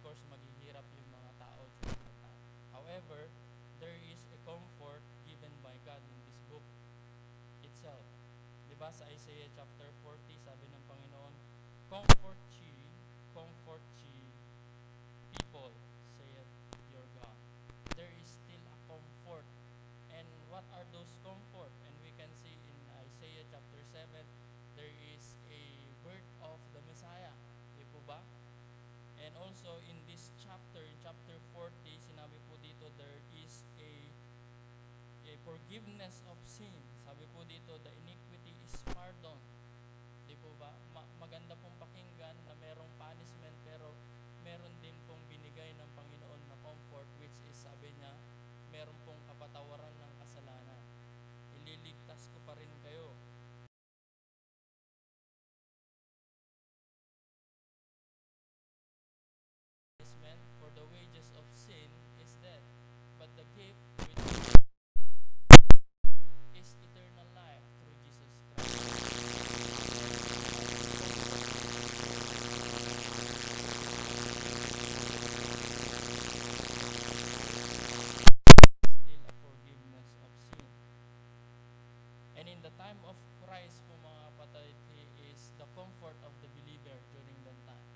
course, maghihirap yung mga tao during that time. However, there is a comfort given by God in this book itself. Diba sa Isaiah chapter 40, sabi ng Panginoon, comfort ye, people, saith your God. There is still a comfort. And what are those comfort? And we can see in Isaiah chapter 7, there is a birth of the Messiah. Di po ba? And also in this chapter, in chapter 40, sinabi po dito, there is a forgiveness of sin. Sabi po dito, the iniquity is pardoned. Di po ba? Maganda pong pakinggan na merong punishment, pero meron din pong binigay ng Panginoon na comfort, which is, sabi niya, meron pong kapatawaran ng kasalanan. Ililigtas ko pa rin kayo. For the wages of sin is death, but the gift which is eternal life through Jesus Christ. Still a forgiveness of sin. And in the time of Christ po mga kapatid, He is the comfort of the believer during that time.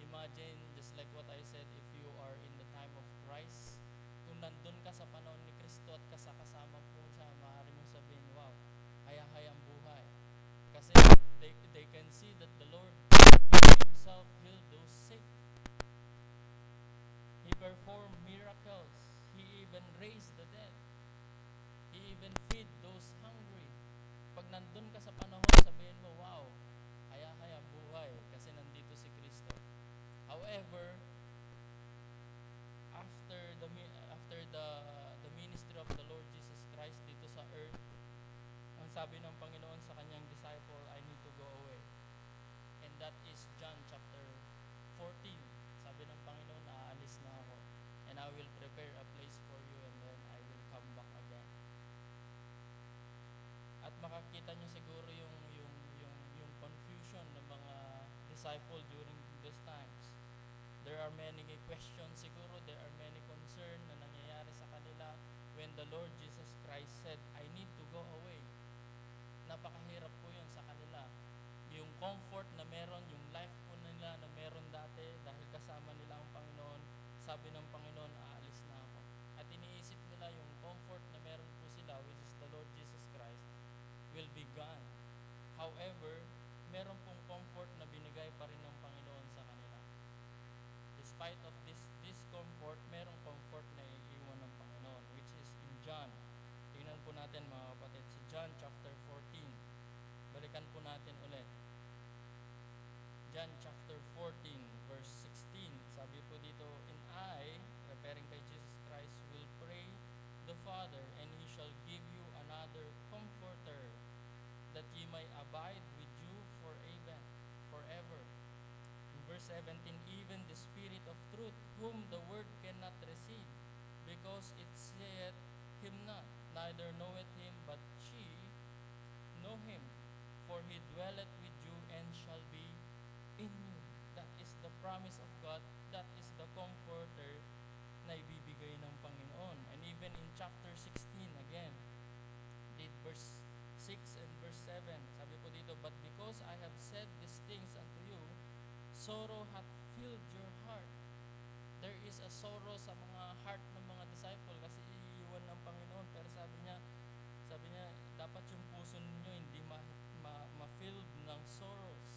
Imagine, just like what I said, if you are in the time of Christ, kung nandun ka sa panahon ni Kristo at kasama po siya, maaari mong sabihin, wow, hayang-hayang buhay. Kasi they can see that the Lord Himself healed those sick. He performed miracles. He even raised the dead. He even feed those hungry. Pag nandun ka sa panahon, sabihin mo, wow, hayang-hayang buhay kasi nandito si Kristo. However, after the ministry of the Lord Jesus Christ dito sa earth, ang sabi ng Panginoon sa kanyang disciple, I need to go away. And that is John chapter 14. Sabi ng Panginoon, aalis na ako. And I will prepare a place for you, and then I will come back again. At makakita nyo siguro yung confusion ng mga disciple during these times. There are many questions siguro, there are many concerns na nangyayari sa kanila when the Lord Jesus Christ said, I need to go away. Napakahirap po yun sa kanila. Yung comfort na meron, yung life po nila na meron dati dahil kasama nila ang Panginoon, sabi ng Panginoon, aalis na ako. At iniisip nila yung comfort na meron po sila, which is the Lord Jesus Christ, will be gone. However, meron pong comfort na binigay pa rin ng Panginoon sa kanila. Despite of this discomfort, merong comfort na iiwan ng Panginoon, which is in John. Tingnan po natin mga kapatid, si John chapter 14. Balikan po natin ulit. John chapter 14 verse 16. Sabi po dito, and I, referring kay Jesus Christ, will pray the Father, and He shall give you another comforter, that ye may abide with you forever. In verse 17, even the Spirit of truth, whom the world cannot receive, because it saith Him not, neither knoweth Him, but ye know Him, for He dwelleth with you and shall be in you. That is the promise of God. That is the comforter na ibibigay ng Panginoon. And even in chapter 16 again, did verse 6 and verse 7, sabi po dito, but because I have said these things unto you, sorrow hath filled your heart. There is a sorrow sa mga heart ng mga disciple kasi iiwan ng Panginoon. Pero sabi niya, dapat yung puso ninyo hindi ma-filled ng sorrows.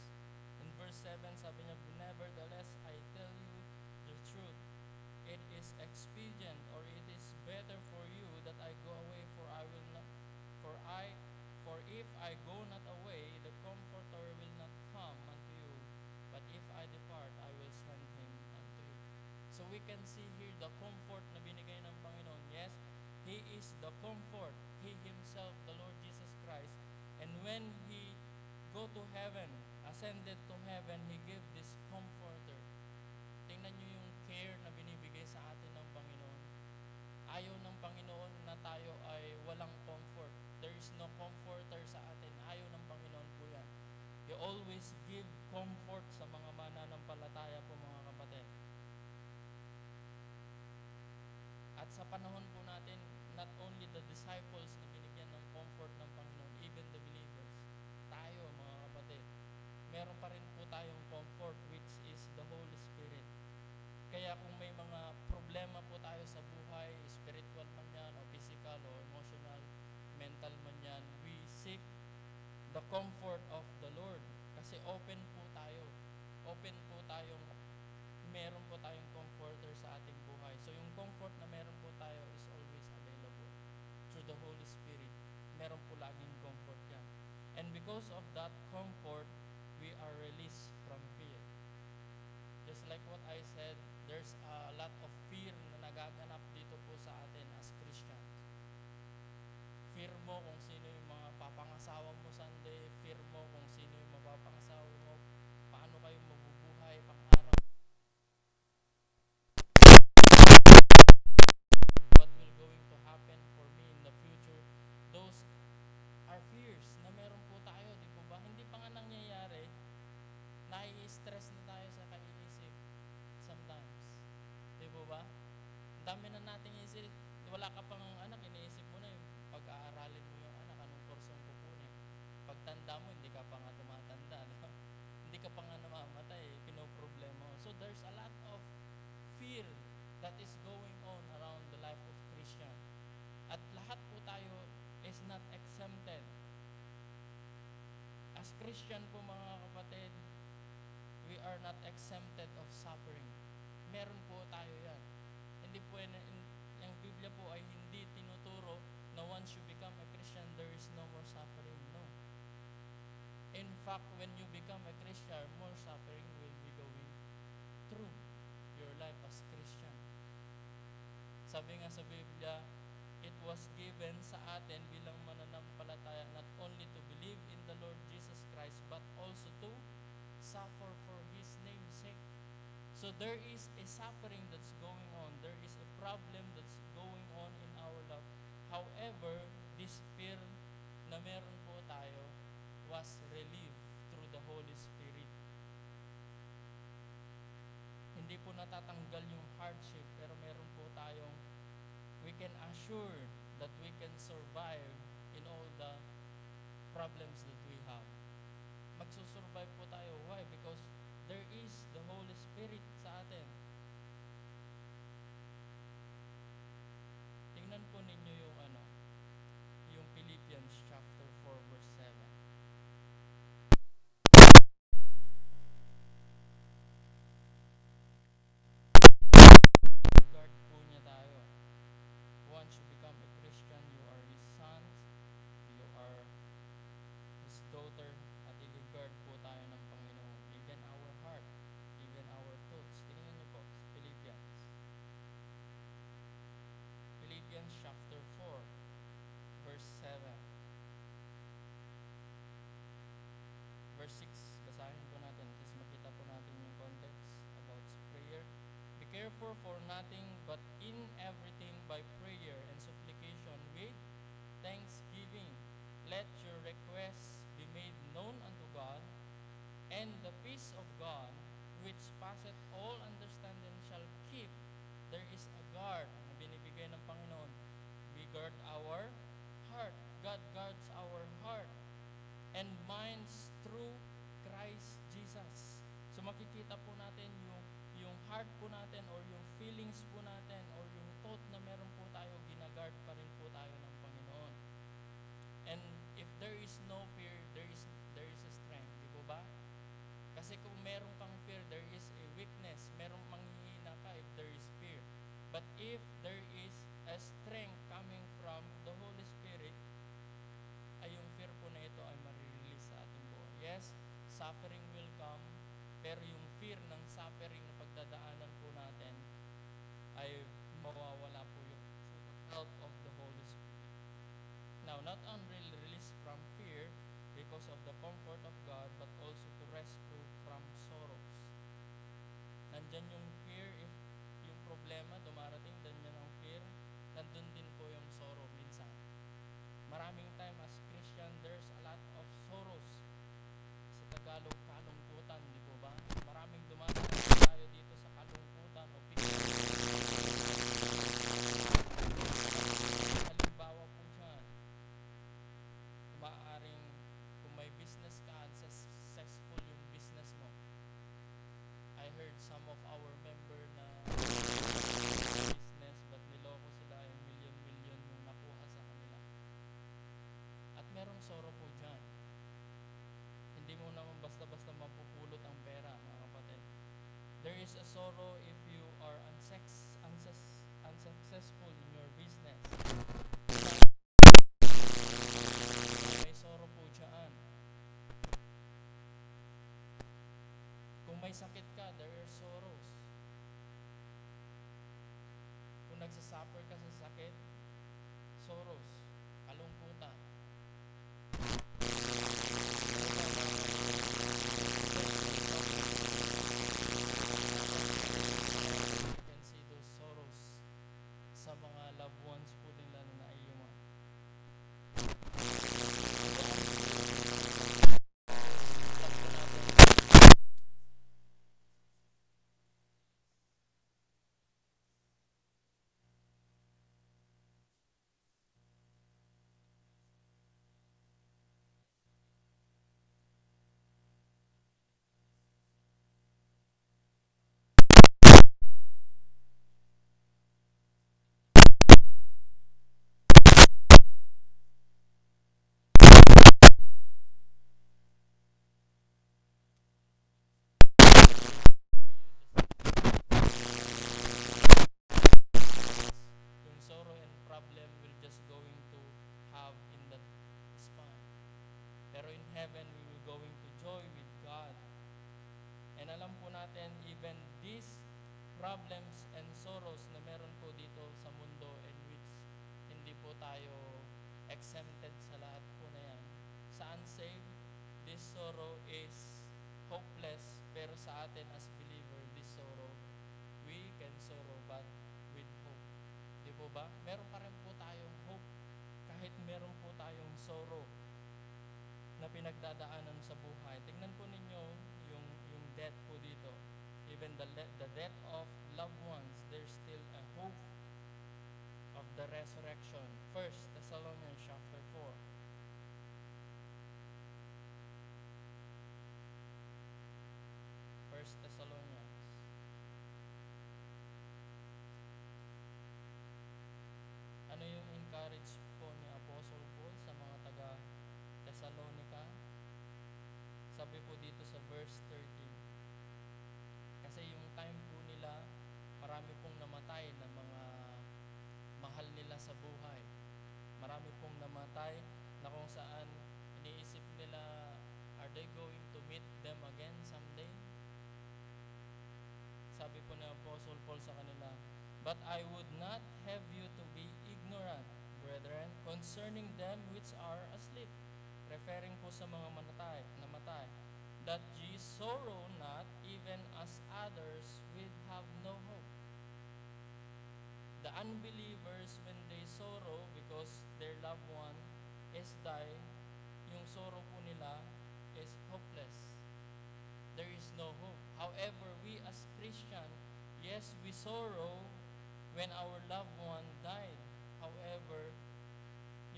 In verse 7, sabi niya, nevertheless, I tell you the truth. It is expedient, or it is better for you that I go away, for if I go not away, the Comforter will not come unto you. But if I depart, I will send Him unto you. So we can see here the comfort na binigay ng Panginoon. Yes, He is the comfort. He Himself, the Lord Jesus Christ. And when He go to heaven, ascended to heaven, He gave this comforter. Tingnan nyo yung care na binibigay sa atin ng Panginoon. Ayaw ng Panginoon na tayo ay walang comfort. There is no comforter sa atin. Ayaw ng Panginoon po yan. He always give comfort sa mga mananampalataya po mga kapatid. sa panahon po natin, not only the disciples na binigyan ng comfort ng Panginoon, even the believers, tayo mga kapatid, meron pa rin po tayong comfort, which is the Holy Spirit. Kaya kung may mga problema po tayo sa buhay, spiritual man yan, o physical, o emotional, mental man yan, we seek the comfort of the Lord. Kasi open po tayo. Open po tayong, meron po tayong comforter sa ating buhay. So yung comfort na meron po tayo is always available through the Holy Spirit. Meron po laging comfort yan. And because of that comfort, we are released from fear. Just like what I said, there's a lot of fear na nagaganap dito po sa atin as Christians. Fear mo kung sino yung mga papangasawa mo Sunday, fear mo kung sino yung mapapangasawa mo, paano kayo mabubuhay pang-araw, what will going to happen for me in the future. Those are fears na meron po tayo, di po ba? Hindi pa nga nangyayari, nai-stress na tayo sa kaiisip sometimes. Di po ba? Ang dami na nating isip. Wala ka pang anak, iniisip mo na yung pag-aaralin mo yung anak, anong kursong kukunin. Pagtanda mo, hindi ka pa nga tumatanda. No? Hindi ka pa nga namamatay, pinoproblema mo. So there's a lot of fear that is going on around the life of Christian. At lahat po tayo is not exempted. As Christian po mga kapatid, we are not exempted of suffering. Meron po tayo yan. Hindi po yung Biblia po ay hindi tinuturo na once you become a Christian, there is no more suffering. No. In fact, when you become a Christian, more suffering will be going through your life as Christian. Sabi nga sa Biblia, it was given sa atin bilang mananampalataya not only to believe in the Lord Jesus Christ, but also to suffer for His name's sake. So there is a suffering that's going on. There is a problem that's going on in our life. However, this fear na meron po tayo was relieved through the Holy Spirit. Hindi po natatanggal yung hardship, pero meron po tayong, we can assure that we can survive in all the problems that we have. Magsusurvive po tayo. Why? Because there is the Holy Spirit sa atin. Tingnan po ninyo yung yung Philippians chapter 4 verse 7. Guard po niya tayo. Once you become a Christian, you are His son, you are His daughter, at i-guard po tayo ng Panginoon. Even our heart, even our thoughts. Tingnan niyo po, Philippians. Philippians chapter 4, verse 7. Verse 6, basahin po natin. At least makita po natin yung context about prayer. Be careful for nothing, but in everything by prayer and supplication with thanksgiving. Let your requests be made known unto God, and the peace of God, which passeth all understanding, shall keep. There is a guard na binibigay ng Panginoon. We guard our heart. God guards our heart and minds through Christ Jesus. So makikita po natin yung heart po natin, or yung feelings po natin, or yung thought na meron po tayo, ginagard pa rin po tayo ng Panginoon. And if there is no fear, there is a strength, di po ba? Kasi kung meron kang fear, there is a weakness. Merong manghihina ka if there is fear. But if there is a strength coming from the Holy Spirit, ay yung fear po na ito ay marirelease sa ating buhay. Yes, suffering will come, pero yung fear ng suffering na pagdadaanan po natin ay mawawala po yun through the help of the Holy Spirit. Now, not only release from fear because of the comfort of God, but also to rescue from sorrows. Nandyan yung fear, if yung problema dumarating, nandyan ang fear, nandun din po yung sorrow minsan. Maraming time as Christian, there's a lot of sorrows. Sa Tagalog, kalungkutan, di po ba? Maraming dumadaan tayo our member na business, but niloko sila yung million-million yung nakuha sa kanila. At merong sorrow po dyan. Hindi mo naman basta-basta mapupulot ang pera, mga kapatid. There is a sorrow if you are unsuccessful in your business. May sorrow po dyan. Kung may sakit ka, there are sorrows. Kung nagsasuffer ka sa sakit, sorrows, kalungkutan. You can see those sorrows sa mga loved ones po nila na naiiwan. Yung sorrow and problem will just going to have in that span. Pero in heaven, we will going to joy with God. And alam po natin, even these problems and sorrows na meron po dito sa mundo, in which hindi po tayo exempted sa lahat po na yan. Sa unsaved, this sorrow is hopeless, pero sa atin as believer, this sorrow, we can sorrow but with hope. Di po ba? Meron pa rin po tayong hope kahit meron po tayong sorrow na pinagdadaanan sa buhay. Tingnan po ninyo yung death po dito. Even the death of loved ones, there's still a hope of the resurrection. 1 Thessalonians chapter 4. 1 Thessalonians. Ano yung encourage po ni Apostle Paul sa mga taga Thessalonica? Sabi po dito sa verse 13. Kasi yung time po nila, marami pong namatay na mga mahal nila sa buhay. Marami pong namatay na kung saan iniisip nila, are they going to meet them again someday? Sabi po ni Apostle Paul sa kanila, but I would not have you to be ignorant, brethren, concerning them which are asleep. Referring po sa mga namatay, that ye sorrow not even as others will have no hope. The unbelievers, when they sorrow because their loved one is died, yung sorrow po nila is hopeless. There is no hope. However, we as Christian, yes, we sorrow when our loved one died. However,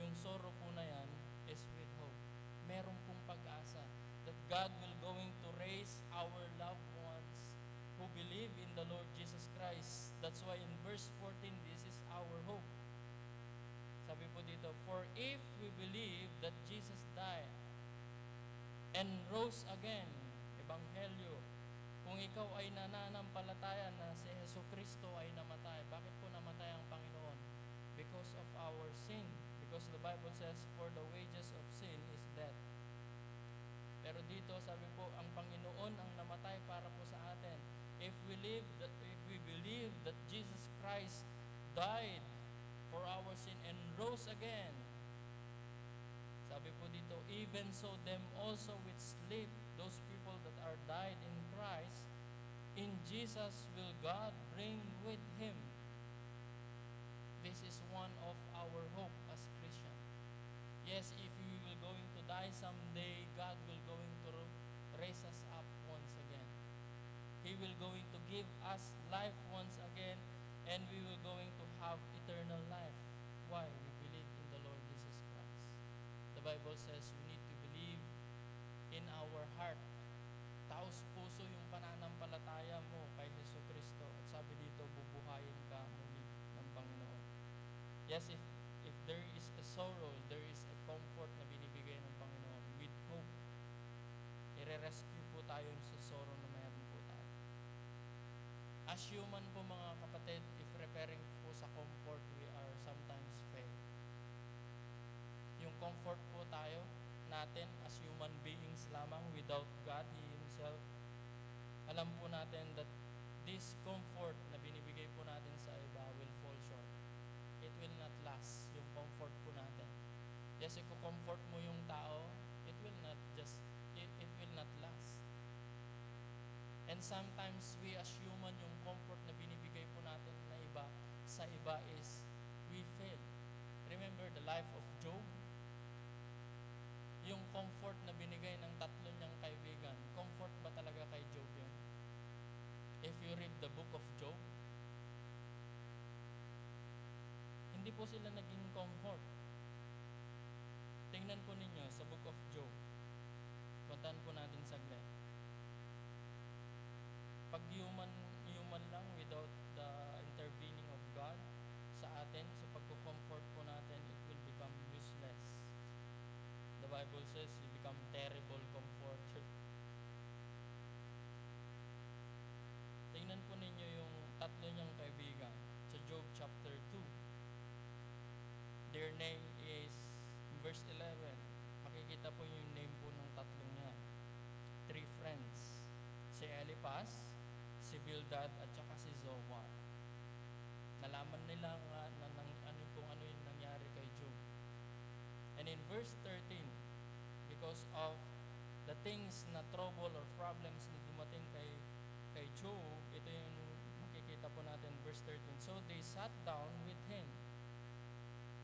yung sorrow po na yan is with hope. Meron pong pag-asa that God will going to raise our loved ones who believe in the Lord Jesus Christ. That's why in verse 14, this is our hope. Sabi po dito, for if we believe that Jesus died and rose again, Ebanghelyo, kung ikaw ay nananampalataya na si Jesucristo ay namatay, bakit po namatay ang Panginoon? Because of our sin. Because the Bible says, for the wages of sin is death. Pero dito, sabi po, ang Panginoon ang namatay para po sa atin. If we believe that Jesus Christ died for our sin and rose again, sabi po dito, even so them also which sleep, those people that are died in Christ, in Jesus will God bring with Him. This is one of our hope as Christian. Yes, if we will going to die someday, God will going to raise us up once again. He will going to give us life once again, and we will going to have eternal life. Why? We believe in the Lord Jesus Christ. The Bible says we need to believe in our heart. Taos puso yung pananampalataya mo kay Jesucristo. Yes, if there is a sorrow, there is a comfort na binibigay ng Panginoon with hope. I-rescue po tayo sa sorrow na mayroon po tayo. As human po mga kapatid, if referring po sa comfort, we are sometimes failed. Yung comfort po tayo natin as human beings lamang without God, He Himself, alam po natin that this comfort na binibigay po natin sa iba will fall short. It will not last, yung comfort po natin. Yes, if comfort mo yung tao, it will not last. And sometimes we as human, yung comfort na binibigay po natin na iba, sa iba is we fail. Remember the life of Job? Yung comfort na binigay ng tatlo niyang kaibigan, comfort ba talaga kay Job yun? If you read the book of Job, hindi po sila naging comfort. Tingnan po ninyo sa book of Job. Puntahan po natin saglit. Pag human lang without the intervening of God sa atin, sa pagko-comfort po natin, it will become useless. The Bible says, you become terrible comforter. Tingnan po ninyo yung tatlo niyang kaibigan sa Job chapter 2. Their name is, verse 11, makikita po yung name po ng tatlong niya. 3 friends. Si Eliphaz, si Bildad, at saka si Zophar. Nalaman nila nga na ano yung nangyari kay Job. And in verse 13, because of the things na trouble or problems na dumating kay Job, ito yung makikita po natin, verse 13. So they sat down with him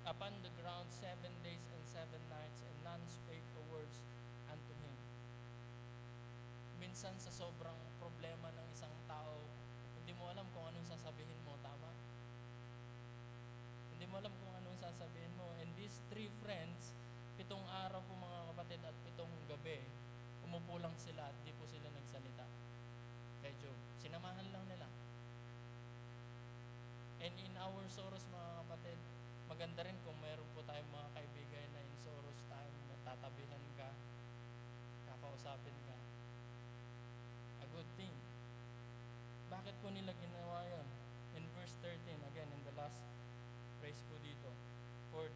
upon the ground 7 days and 7 nights, and none spake a word unto him. Minsan sa sobrang problema ng isang tao, hindi mo alam kung anong sasabihin mo, tama? Hindi mo alam kung anong sasabihin mo. And these 3 friends, 7 araw po mga kapatid at 7 gabi, umupo lang sila at di po sila nagsalita kay Job. Sinamahan lang nila. And in our sorrows mga kapatid, maganda rin kung meron po tayong mga kaibigan na in sorrows time, tatabihan ka, kakausapin ka. A good thing. Bakit po nila ginawa yun? In verse 13, again, in the last phrase po dito. For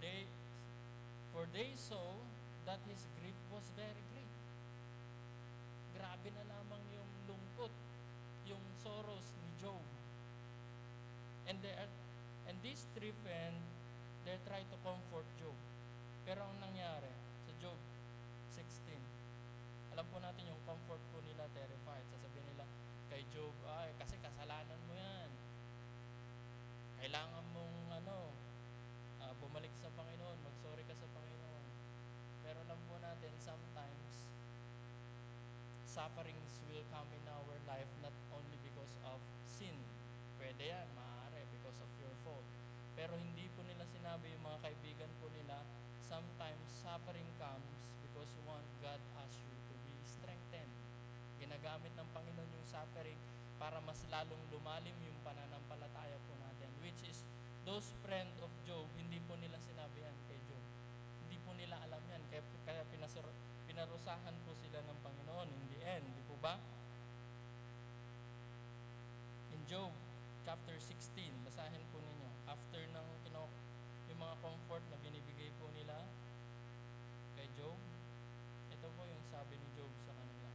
they saw that his grief was very great. Grabe na lamang yung lungkot, yung sorrows ni Job. And these 3 friends, they try to comfort Job. Pero ang nangyari sa Job 16, alam po natin yung comfort po nila terrified. Sasabihin nila kay Job, ay kasi kasalanan mo yan. Kailangan mong bumalik sa Panginoon, mag-sorry ka sa Panginoon. Pero alam po natin, sometimes, sufferings will come in our life not only because of sin. Pwede yan, maaari, because of your fault. Pero hindi po nila sinabi yung mga kaibigan po nila, sometimes suffering comes because God asks you to be strengthened. Ginagamit ng Panginoon yung suffering para mas lalong lumalim yung pananampalataya po natin, which is those friend of Job, hindi po nila sinabi yan kay Job. Hindi po nila alam yan, kaya pinarusahan po sila ng Panginoon in the end, di po ba? In Job chapter 16, basahin po ninyo. After ng yung mga comfort na binibigay po nila kay Job, ito po yung sabi ni Job sa kanila.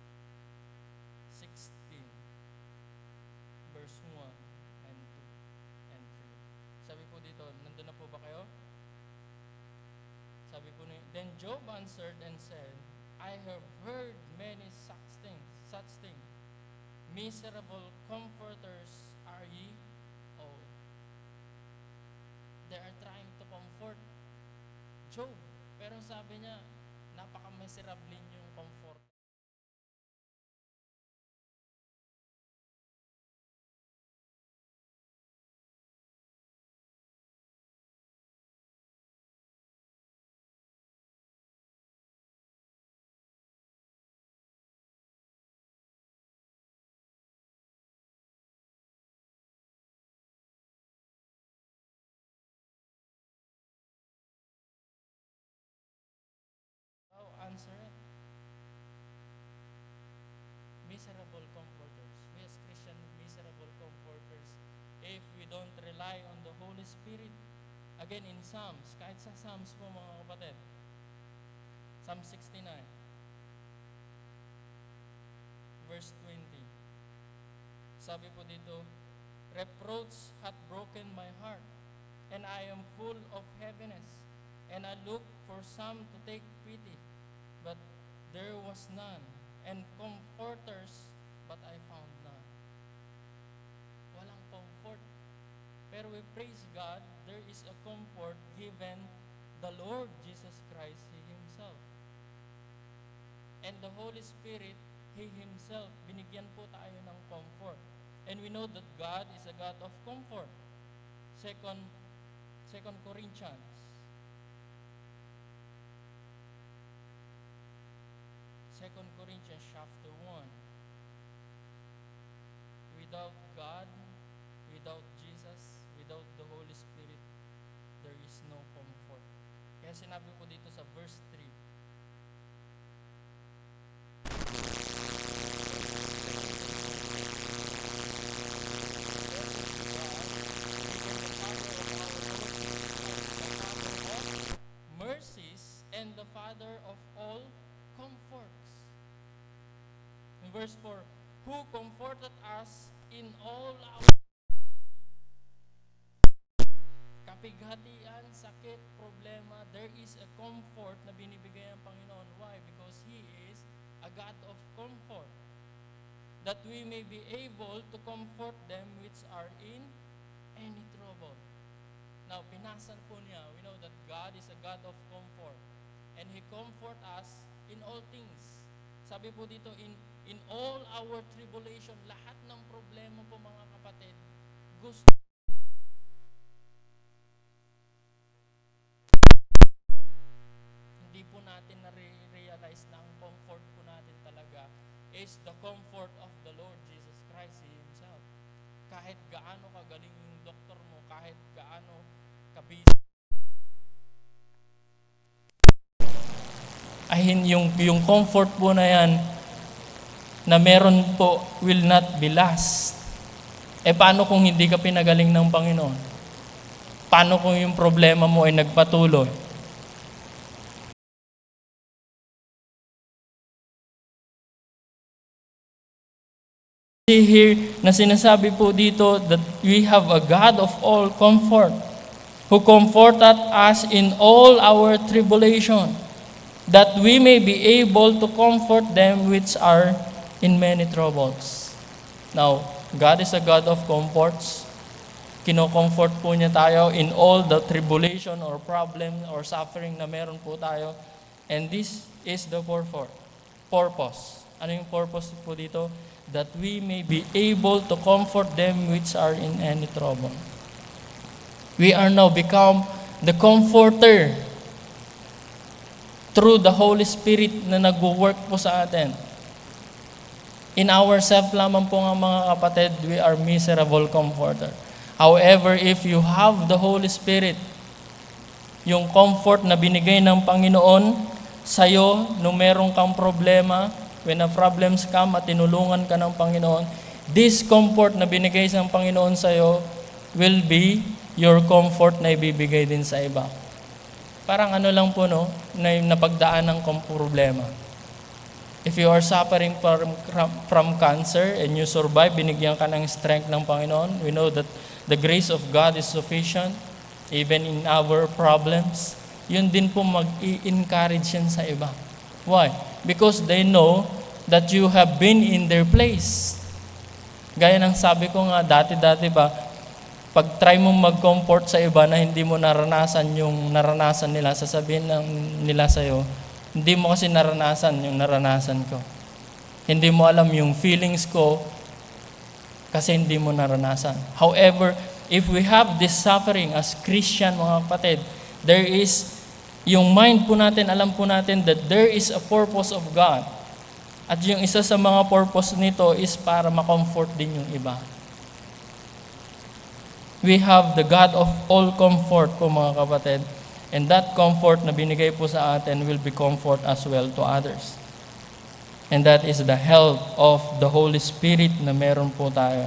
16, verse 1 and 2 and 3. Sabi po dito, nandun na po ba kayo? Sabi po niya, then Job answered and said, I have heard many such things. Miserable comforters are ye all. They are trying to comfort Job. Pero sabi niya, napaka-miserable yung comfort. Spirit. Again, in Psalms, kahit sa Psalms po mga kapatid, Psalm 69, verse 20. Sabi po dito, reproach hath broken my heart, and I am full of heaviness. And I looked for some to take pity, but there was none, and comforters, but I found none. Walang comfort. Pero we praise God, there is a comfort given the Lord Jesus Christ, He Himself. And the Holy Spirit, He Himself, binigyan po tayo ng comfort. And we know that God is a God of comfort. Second Corinthians. Second Corinthians chapter 1. Without God, without Jesus, without the Holy Spirit, there is no comfort. Kaya sinabi po dito sa verse 3, mercies and the Father of all comforts. In verse 4, who comforted us in all our kapighatian, sakit, problema, there is a comfort na binibigay ng Panginoon. Why? Because He is a God of comfort. That we may be able to comfort them which are in any trouble. Now, pinasan po niya, we know that God is a God of comfort. And He comfort us in all things. Sabi po dito, in all our tribulation, lahat ng problema po mga kapatid, gusto. Hindi po natin na-realize na ang comfort po natin talaga is the comfort of the Lord Jesus Christ Himself. Kahit gaano kagaling yung doktor mo, kahit gaano kabisi, yung comfort po na yan, na meron po, will not be last. Paano kung hindi ka pinagaling ng Panginoon? Paano kung yung problema mo ay nagpatuloy? See here na sinasabi po dito that we have a God of all comfort, who comforteth us in all our tribulation, that we may be able to comfort them which are in many troubles. Now, God is a God of comforts. Kino-comfort po niya tayo in all the tribulation or problem or suffering na meron po tayo. And this is the purpose. Ano yung purpose po dito? That we may be able to comfort them which are in any trouble. We are now become the comforter through the Holy Spirit na nag-work po sa atin. In ourselves lamang po nga mga kapatid, we are miserable comforter. However, if you have the Holy Spirit, yung comfort na binigay ng Panginoon sa'yo nung meron kang problema, when the problems come at tinulungan ka ng Panginoon, this comfort na binigay ng Panginoon sa'yo will be your comfort na ibibigay din sa iba. Parang ano lang po, no, na napagdaan ng problema. If you are suffering from cancer and you survive, binigyan ka ng strength ng Panginoon, we know that the grace of God is sufficient even in our problems. Yun din po mag-i-encourage yan sa iba. Why? Because they know that you have been in their place. Gaya ng sabi ko nga, dati-dati ba, pag try mo mag-comfort sa iba na hindi mo naranasan yung naranasan nila, sasabihin nila sa'yo, hindi mo kasi naranasan yung naranasan ko. Hindi mo alam yung feelings ko kasi hindi mo naranasan. However, if we have this suffering as Christian, mga kapatid, there is, yung mind po natin, alam po natin that there is a purpose of God. At yung isa sa mga purpose nito is para ma-comfort din yung iba. We have the God of all comfort po mga kapatid. And that comfort na binigay po sa atin will be comfort as well to others. And that is the help of the Holy Spirit na meron po tayo.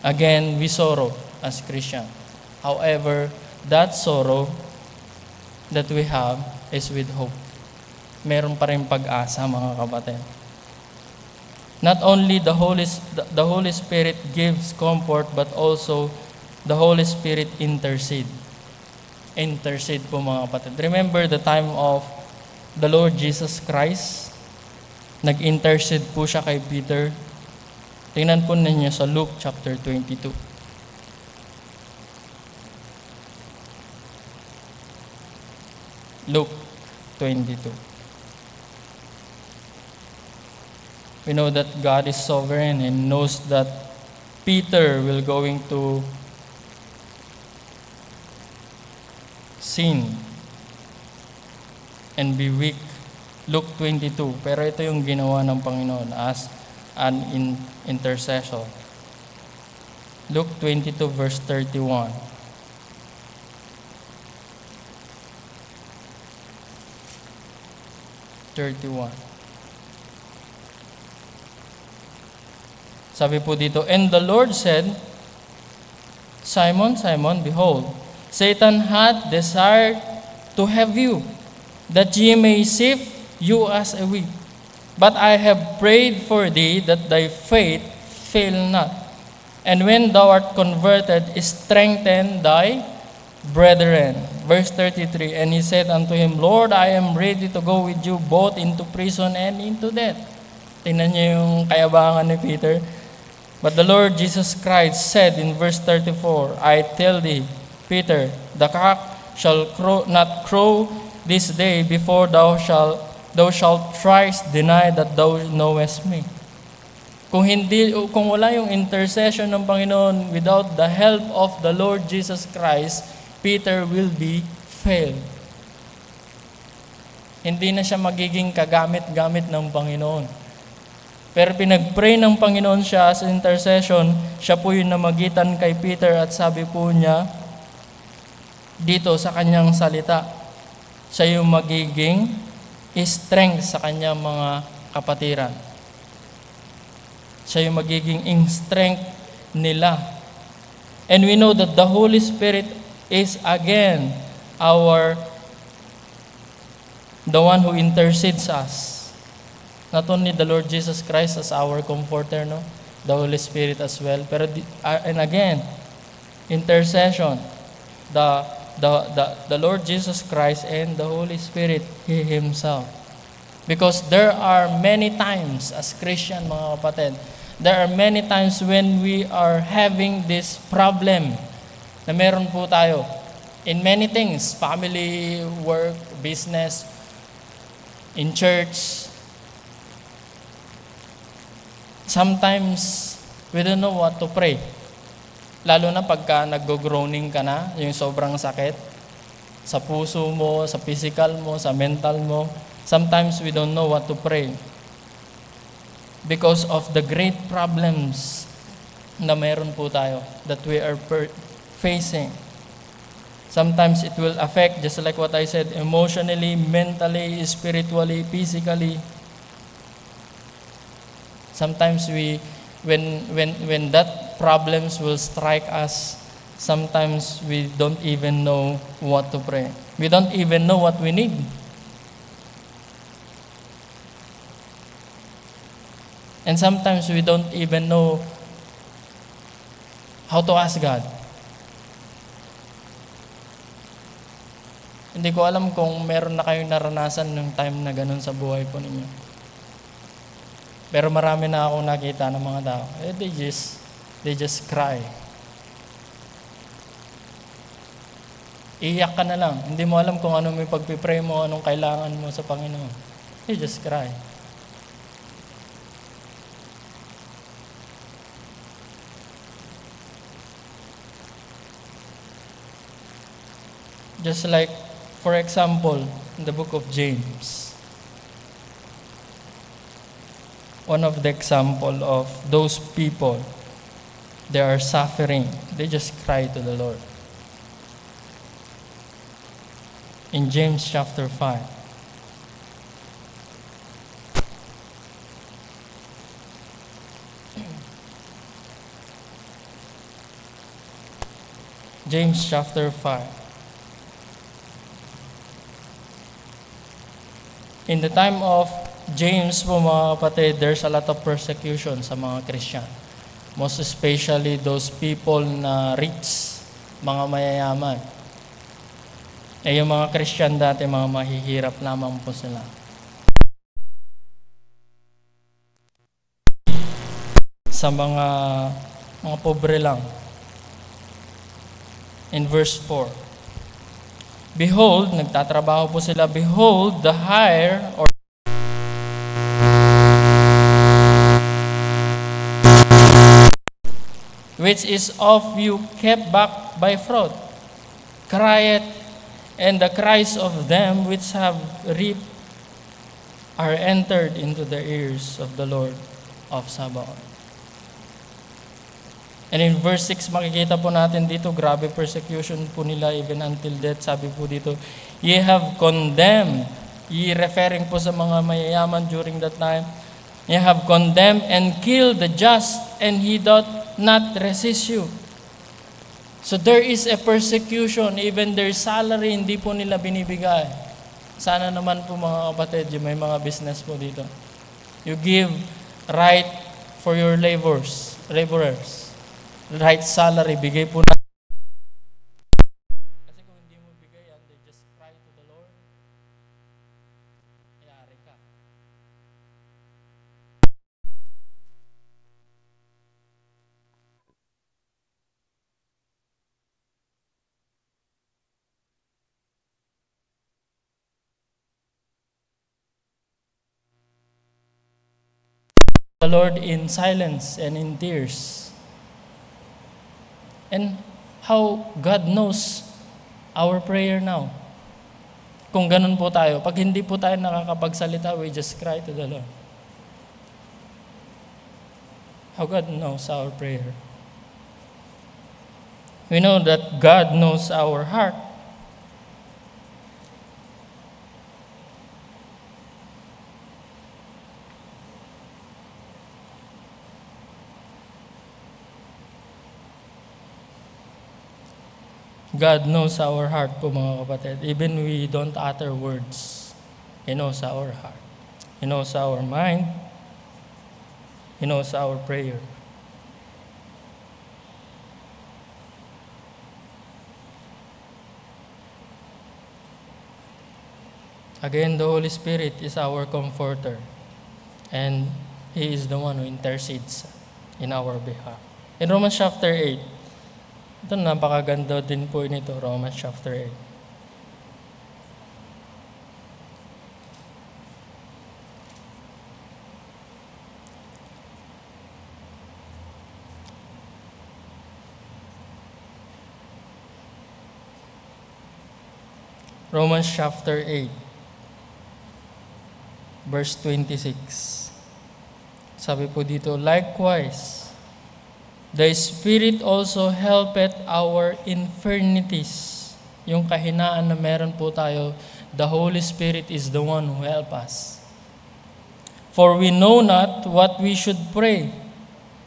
Again, we sorrow. as Christian. However, that sorrow that we have is with hope. Meron pa rin pag-asa, mga kapatid. Not only the Holy Spirit gives comfort, but also the Holy Spirit intercede. Intercede po, mga kapatid. Remember the time of the Lord Jesus Christ? Nag-intercede po siya kay Peter. Tingnan po ninyo sa Luke chapter 22. Luke 22. We know that God is sovereign and knows that Peter will going to sin and be weak. Luke 22. Pero ito yung ginawa ng Panginoon as an intercessor. Luke 22 verse 31. Sabi po dito, and the Lord said, Simon, Simon, behold, Satan hath desired to have you, that ye may sift you as a wheat. But I have prayed for thee, that thy faith fail not. And when thou art converted, strengthen thy brethren. Verse 33, and he said unto him, Lord, I am ready to go with you both into prison and into death. Tingnan niyo yung kayabangan ni Peter. But the Lord Jesus Christ said in verse 34, I tell thee, Peter, the cock shall not crow this day before thou shalt thrice deny that thou knowest me. Kung wala yung intercession ng Panginoon, without the help of the Lord Jesus Christ, Peter will be failed. Hindi na siya magiging kagamit-gamit ng Panginoon. Pero pinag-pray ng Panginoon siya sa intercession, siya po yung namagitan kay Peter at sabi po niya dito sa kanyang salita, siya yung magiging strength sa kanyang mga kapatiran. Siya yung magiging strength nila. And we know that the Holy Spirit is again the one who intercedes us. Not only the Lord Jesus Christ as our comforter, no? The Holy Spirit as well. Pero and again, intercession, the Lord Jesus Christ and the Holy Spirit, He Himself. Because there are many times as Christian, mga kapatid, there are many times when we are having this problem na meron po tayo in many things, family, work, business, in church. Sometimes, we don't know what to pray. Lalo na pagka nag-groaning ka na, yung sobrang sakit, sa puso mo, sa physical mo, sa mental mo. Sometimes, we don't know what to pray. Because of the great problems na meron po tayo, that we are facing. Sometimes, it will affect, just like what I said, emotionally, mentally, spiritually, physically. Sometimes when that problems will strike us, sometimes we don't even know what to pray. We don't even know what we need. And sometimes we don't even know how to ask God. Hindi ko alam kung meron na kayong naranasan ng time na ganun sa buhay po ninyo. Pero marami na akong nakita ng mga tao. They just cry. Iyak ka na lang. Hindi mo alam kung ano may pagpipray mo, anong kailangan mo sa Panginoon. They just cry. Just like, for example, in the book of James, one of the example of those people, they are suffering. They just cry to the Lord. In James chapter 5, James chapter 5. In the time of James po mga kapatid, there's a lot of persecution sa mga Christian. Most especially those people na rich, mga mayayaman. Yung mga Christian dati, mga mahihirap lamang po sila. Sa mga pobre lang. In verse 4. Behold, nagtatrabaho po sila, behold, the hire or which is of you kept back by fraud, crieth, and the cries of them which have reaped are entered into the ears of the Lord of Sabaoth. And in verse 6, makikita po natin dito, grabe persecution po nila even until death. Sabi po dito, ye have condemned, ye referring po sa mga mayayaman during that time, ye have condemned and killed the just, and he doth not resist you. So there is a persecution, even their salary, hindi po nila binibigay. Sana naman po mga kapatid, yung may mga business po dito. You give right for your laborers. Right salary, bigay po na. Kasi kung hindi mo bigay yan, they just cry to the Lord. Ayari ka. The Lord in silence and in tears. And how God knows our prayer now. Kung ganun po tayo, pag hindi po tayo nakakapagsalita, we just cry to the Lord. How God knows our prayer. We know that God knows our heart. God knows our heart po mga kapatid. Even we don't utter words, He knows our heart. He knows our mind. He knows our prayer. Again, the Holy Spirit is our comforter. And He is the one who intercedes in our behalf. In Romans chapter 8, ito napakaganda din po nito, Romans chapter 8. Romans chapter 8, verse 26. Sabi po dito, likewise, the Spirit also helpeth our infirmities. Yung kahinaan na meron po tayo, the Holy Spirit is the one who help us. For we know not what we should pray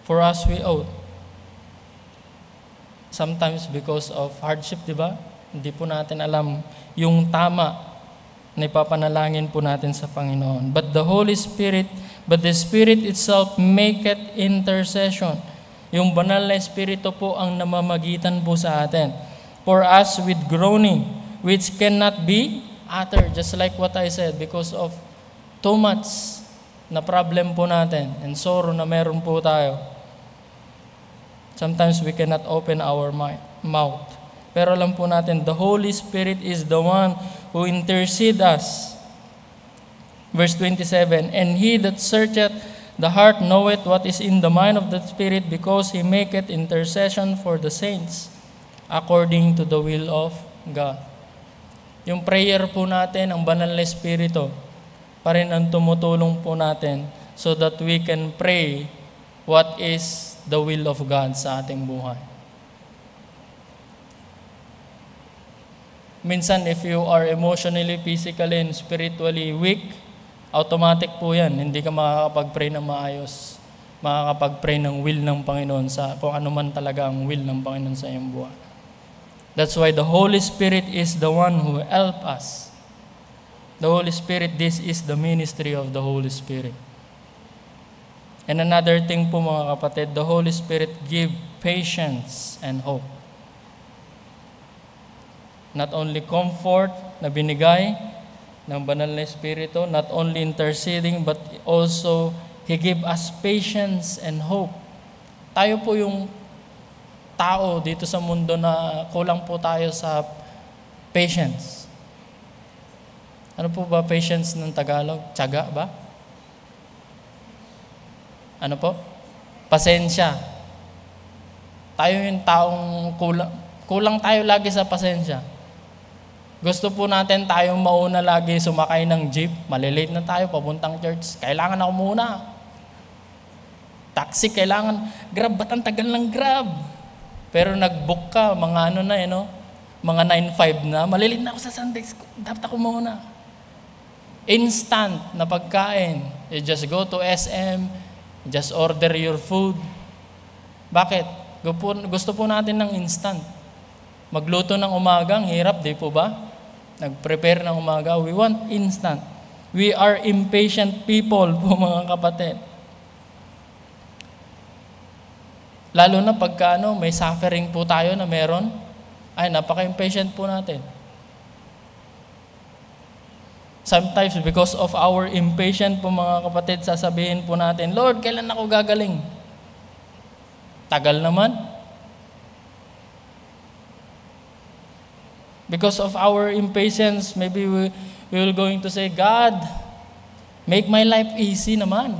for as we ought. Sometimes because of hardship, di ba? Hindi po natin alam yung tama na ipapanalangin po natin sa Panginoon. But the Spirit itself maketh intercession. Yung banal na Espiritu po ang namamagitan po sa atin. For us with groaning, which cannot be uttered. Just like what I said, because of too much na problem po natin and sorrow na meron po tayo. Sometimes we cannot open our mouth. Pero alam po natin, the Holy Spirit is the one who intercedes us. Verse 27, and He that searcheth the heart knoweth what is in the mind of the Spirit, because He maketh intercession for the saints according to the will of God. Yung prayer po natin, ang banal na Espiritu, pa rin ang tumutulong po natin so that we can pray what is the will of God sa ating buhay. Minsan, if you are emotionally, physically, and spiritually weak, automatic po yan. Hindi ka makakapag-pray ng maayos. Makakapag-pray ng will ng Panginoon sa kung ano man talaga ang will ng Panginoon sa iyong buhay. That's why the Holy Spirit is the one who help us. The Holy Spirit, this is the ministry of the Holy Spirit. And another thing po mga kapatid, the Holy Spirit give patience and hope. Not only comfort na binigay ng banal na Espiritu, not only interceding, but also He give us patience and hope. Tayo po yung tao dito sa mundo na kulang po tayo sa patience. Ano po ba patience ng Tagalog? Tiyaga ba? Ano po? Pasensya. Tayo yung taong kulang tayo lagi sa pasensya. Gusto po natin tayong mauna lagi sumakay ng jeep. Malilate na tayo papuntang church. Kailangan ako muna. Taxi, kailangan. Grab, ba't ang tagal ng Grab? Pero nag-book ka, mga ano na mga 9:05 na, malilate na ako sa Sunday school. Dapat ako muna. Instant na pagkain. You just go to SM, just order your food. Bakit? Gusto po natin ng instant. Magluto ng umagang, hirap, di po ba? Nag-prepare ng umaga, we want instant. We are impatient people po mga kapatid. Lalo na pagka may suffering po tayo na meron, ay napaka-impatient po natin. Sometimes because of our impatient po mga kapatid, sasabihin po natin, Lord, kailan ako gagaling? Tagal naman. Because of our impatience, maybe we will going to say, God, make my life easy naman.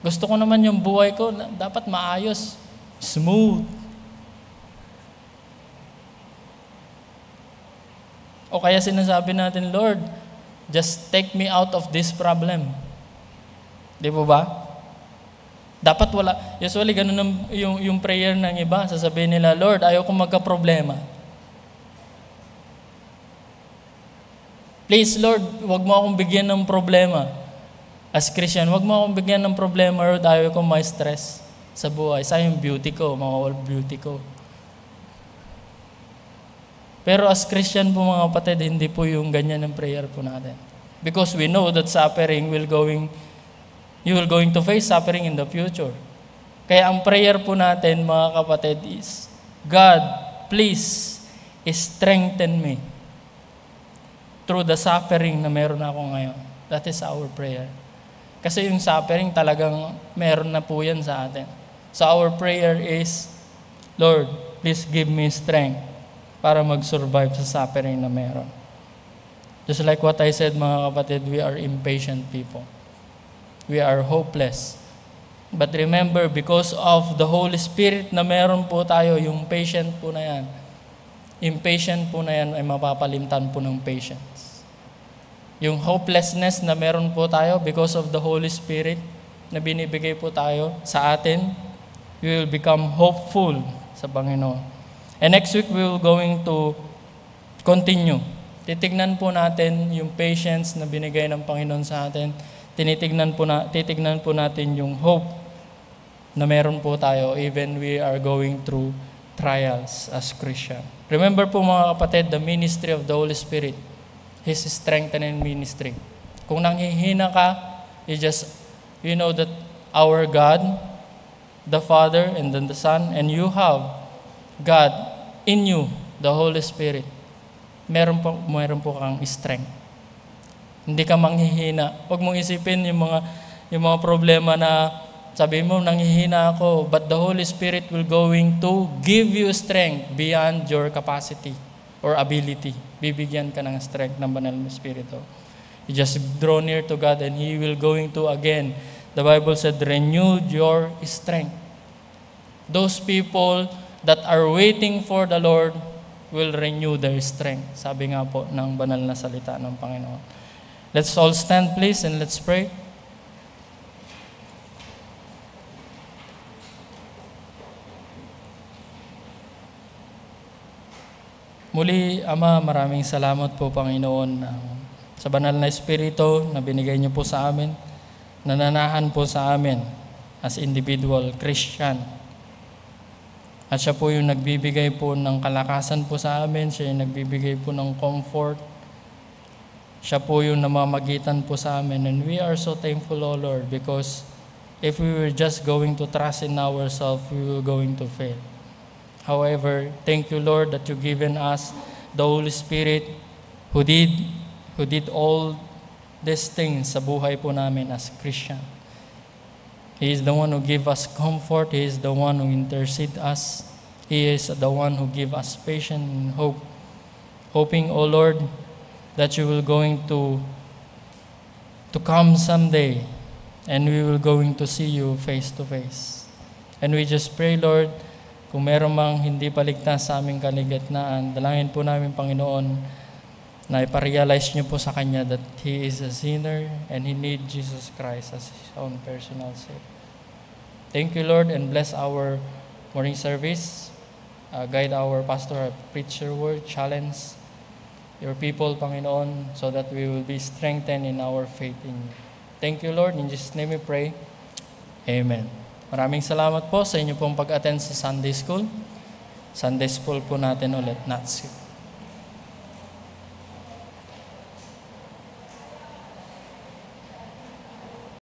Gusto ko naman yung buhay ko, dapat maayos, smooth. O kaya sinasabi natin, Lord, just take me out of this problem. Di po ba? Dapat wala. Usually, ganun yung prayer ng iba. Sasabihin nila, Lord, ayaw kong magka-problema. Please, Lord, wag mo akong bigyan ng problema. As Christian, wag mo akong bigyan ng problema, Lord, ayaw kong ma-stress sa buhay. Sayang beauty ko, mawawala beauty ko. Pero as Christian po mga kapatid, hindi po yung ganyan ng prayer po natin. Because we know that suffering you will going to face suffering in the future. Kaya ang prayer po natin mga kapatid is, God, please strengthen me through the suffering na meron ako ngayon. That is our prayer. Kasi yung suffering talagang meron na po yan sa atin. So our prayer is, Lord, please give me strength para mag-survive sa suffering na meron. Just like what I said mga kapatid, we are impatient people. We are hopeless. But remember, because of the Holy Spirit na meron po tayo, yung patient po na yan, impatient po na yan ay mapapalimtan po ng patience. Yung hopelessness na meron po tayo because of the Holy Spirit na binibigay po tayo sa atin, we will become hopeful sa Panginoon. And next week, we will going to continue. Titignan po natin yung patience na binigay ng Panginoon sa atin. Titignan po natin yung hope na meron po tayo even we are going through trials as Christian. Remember po mga kapatid, the ministry of the Holy Spirit, His strengthening ministry. Kung nanghihina ka, you know that our God, the Father, and then the Son, and you have God in you, the Holy Spirit. Meron po kang strength. Hindi ka manghihina. Huwag mong isipin yung mga problema na sabi mo, nanghihina ako, but the Holy Spirit will going to give you strength beyond your capacity or ability. Bibigyan ka ng strength ng Banal na Espiritu. You just draw near to God and He will going to again, the Bible said, renew your strength. Those people that are waiting for the Lord will renew their strength. Sabi nga po ng banal na salita ng Panginoon. Let's all stand please and let's pray. Muli, Ama, maraming salamat po, Panginoon, sa banal na Espiritu na binigay niyo po sa amin, nananahan po sa amin. as individual Christian. At siya po yung nagbibigay po ng kalakasan po sa amin, siya yung nagbibigay po ng comfort, siya po yung namamagitan po sa amin. And we are so thankful, O Lord, because if we were just going to trust in ourselves, we were going to fail. However, thank you, Lord, that you've given us the Holy Spirit who did all these things sa buhay po namin as Christian. He is the one who give us comfort. He is the one who intercede us. He is the one who give us patience and hope. Hoping, O Lord, that you will going to come someday and we will going to see you face to face. And we just pray, Lord, kung meron mang hindi paligtas sa aming kaligitnaan, dalangin po namin, Panginoon, na iparealize niyo po sa Kanya that He is a sinner and He needs Jesus Christ as His own personal Savior. Thank you, Lord, and bless our morning service. Guide our pastor, preach your word, challenge your people, Panginoon, so that we will be strengthened in our faith in you. Thank you, Lord. In Jesus' name we pray. Amen. Maraming salamat po sa inyo pong pag-attend sa Sunday School. Sunday School po natin ulit, not